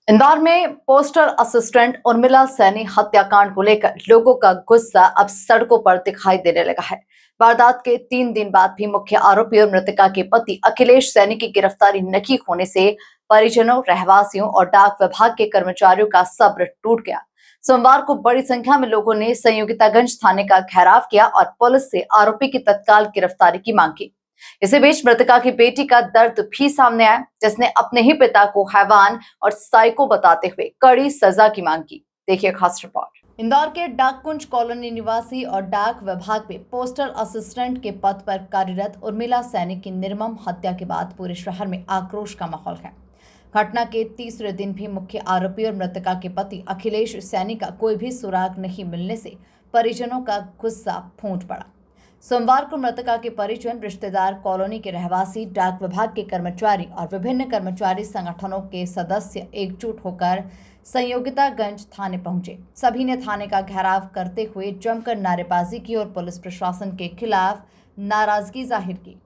इंदौर में postal assistant Urmila Saini हत्याकांड को लेकर लोगों का गुस्सा अब सड़कों पर दिखाई देने लगा है। वारदात के 3 दिन बाद भी मुख्य आरोपी और मृतका के पति अखिलेश सैनी की गिरफ्तारी नहीं होने से परिजनों, रहवासियों और डाक विभाग के कर्मचारियों का सब्र टूट गया। सोमवार को बड़ी संख्या में लोगों ने संयोगितागंज थाने का घेराव किया और पुलिस से आरोपी की तत्काल गिरफ्तारी की मांग की। इसी बीच मृतका की बेटी का दर्द भी सामने आया, जिसने अपने ही पिता को हैवान और साइको बताते हुए कड़ी सजा की मांग की। देखिए खास रिपोर्ट। इंदौर के डाककुंज कॉलोनी निवासी और डाक विभाग में पोस्टल असिस्टेंट के पद पर कार्यरत उर्मिला सैनी की निर्मम हत्या के बाद पूरे शहर में आक्रोश का माहौल है। घटना के तीसरे दिन भी मुख्य आरोपी और मृतका के पति अखिलेश सैनी का कोई भी सुराग नहीं मिलने से परिजनों का गुस्सा फूट पड़ा। सोमवार को मृतका के परिजन, रिश्तेदार, कॉलोनी के रहवासी, डाक विभाग के कर्मचारी और विभिन्न कर्मचारी संगठनों के सदस्य एकजुट होकर संयोगितागंज थाने पहुंचे। सभी ने थाने का घेराव करते हुए जमकर नारेबाजी की और पुलिस प्रशासन के खिलाफ नाराजगी जाहिर की।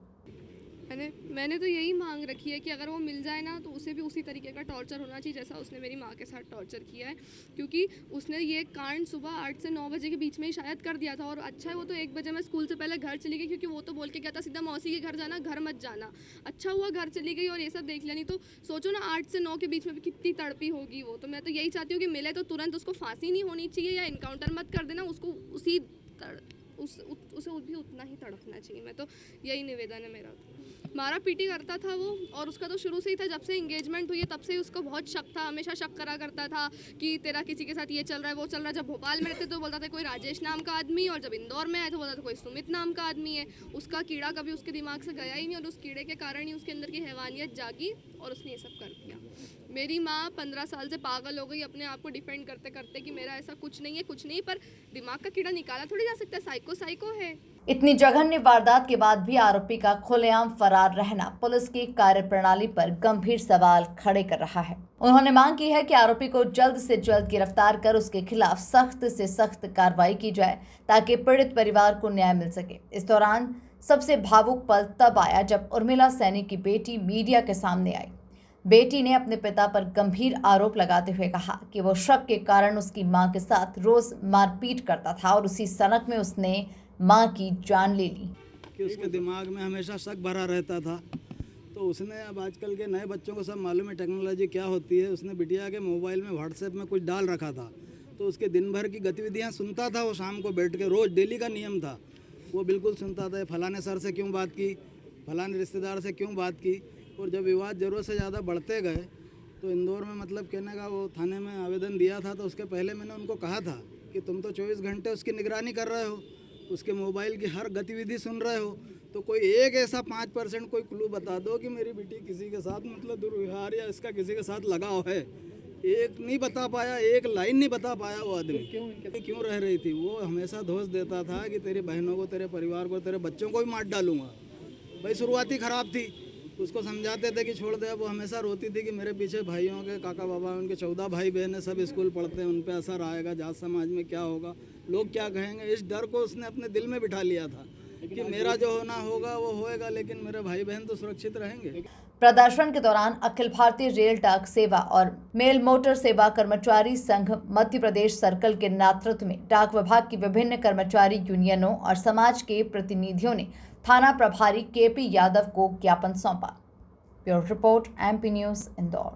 मैंने तो यही मांग रखी है कि अगर वो मिल जाए ना तो उसे भी उसी तरीके का टॉर्चर होना चाहिए जैसा उसने मेरी माँ के साथ टॉर्चर किया है, क्योंकि उसने ये कांड सुबह 8 से 9 बजे के बीच में ही शायद कर दिया था। और अच्छा है वो तो 1 बजे मैं स्कूल से पहले घर चली गई, क्योंकि वो तो बोल के गया था सीधा मौसी के घर जाना, घर मत जाना। अच्छा हुआ घर चली गई और ये सब देख लिया, नहीं तो सोचो ना 8 से 9 के बीच में भी कितनी तड़पी होगी वो। तो मैं तो यही चाहती हूँ कि मिले तो तुरंत उसको फांसी नहीं होनी चाहिए या इनकाउंटर मत कर देना, उसको उसे भी उतना ही तड़पना चाहिए। मैं तो यही निवेदन है मेरा। मारा पीटी करता था वो, और उसका तो शुरू से ही था, जब से इंगेजमेंट हुई है तब से ही उसको बहुत शक था, हमेशा शक करा करता था कि तेरा किसी के साथ ये चल रहा है वो चल रहा है। जब भोपाल में रहते तो बोलता था कोई राजेश नाम का आदमी, और जब इंदौर में आए तो बोलता था कोई सुमित नाम का आदमी है। उसका कीड़ा कभी उसके दिमाग से गया ही नहीं, और उस कीड़े के कारण ही उसके अंदर की हैवानियत जागी और उसने ये सब कर दिया। मेरी माँ 15 साल से पागल हो गई अपने आप को डिफेंड करते करते कि मेरा ऐसा कुछ नहीं है, कुछ नहीं, पर दिमाग का कीड़ा निकाला थोड़ी जा सकता है, साइको है। इतनी जघन्य वारदात के बाद भी आरोपी का खुलेआम फरार रहना पुलिस की कार्यप्रणाली पर गंभीर सवाल खड़े कर रहा है। उन्होंने मांग की है कि आरोपी को जल्द से जल्द गिरफ्तार कर उसके खिलाफ सख्त से सख्त कार्रवाई की जाए, ताकि पीड़ित परिवार को न्याय मिल सके। इस दौरान सबसे भावुक पल तब आया जब उर्मिला सैनी की बेटी मीडिया के सामने आई। बेटी ने अपने पिता पर गंभीर आरोप लगाते हुए कहा कि वो शक के कारण उसकी मां के साथ रोज मारपीट करता था और उसी सनक में उसने मां की जान ले ली। कि उसके दिमाग में हमेशा शक भरा रहता था। तो उसने, अब आजकल के नए बच्चों को सब मालूम है टेक्नोलॉजी क्या होती है, उसने बिटिया के मोबाइल में व्हाट्सएप में कुछ डाल रखा था। तो उसके दिन भर की गतिविधियां सुनता था वो, शाम को बैठ के, रोज़ डेली का नियम था, वो बिल्कुल सुनता था। फलाने सर से क्यों बात की, फलाने रिश्तेदार से क्यों बात की। और जब विवाद ज़रूरत से ज़्यादा बढ़ते गए तो इंदौर में, मतलब कहने का, वो थाने में आवेदन दिया था। तो उसके पहले मैंने उनको कहा था कि तुम तो 24 घंटे उसकी निगरानी कर रहे हो, उसके मोबाइल की हर गतिविधि सुन रहे हो, तो कोई एक ऐसा 5% कोई क्लू बता दो कि मेरी बेटी किसी के साथ, मतलब दुर्व्यवहार या इसका किसी के साथ लगाव है। एक नहीं बता पाया, एक लाइन नहीं बता पाया वो आदमी। क्यों रह रही थी वो, हमेशा दोष देता था कि तेरी बहनों को, तेरे परिवार को, तेरे बच्चों को भी मार डालूंगा। भाई शुरुआत ही ख़राब थी, उसको समझाते थे कि छोड़ दे। वो हमेशा रोती थी कि मेरे पीछे भाइयों के, काका बाबा, उनके 14 भाई बहन है, सब स्कूल पढ़ते हैं, उन पर असर आएगा, जात समाज में क्या होगा, लोग क्या कहेंगे। इस डर को उसने अपने दिल में बिठा लिया था कि मेरा जो होना होगा वो होएगा, लेकिन मेरे भाई बहन तो सुरक्षित रहेंगे। प्रदर्शन के दौरान अखिल भारतीय रेल डाक सेवा और मेल मोटर सेवा कर्मचारी संघ मध्य प्रदेश सर्कल के नेतृत्व में डाक विभाग की विभिन्न कर्मचारी यूनियनों और समाज के प्रतिनिधियों ने थाना प्रभारी KP यादव को ज्ञापन सौंपा। Bureau report, MP news, Indore.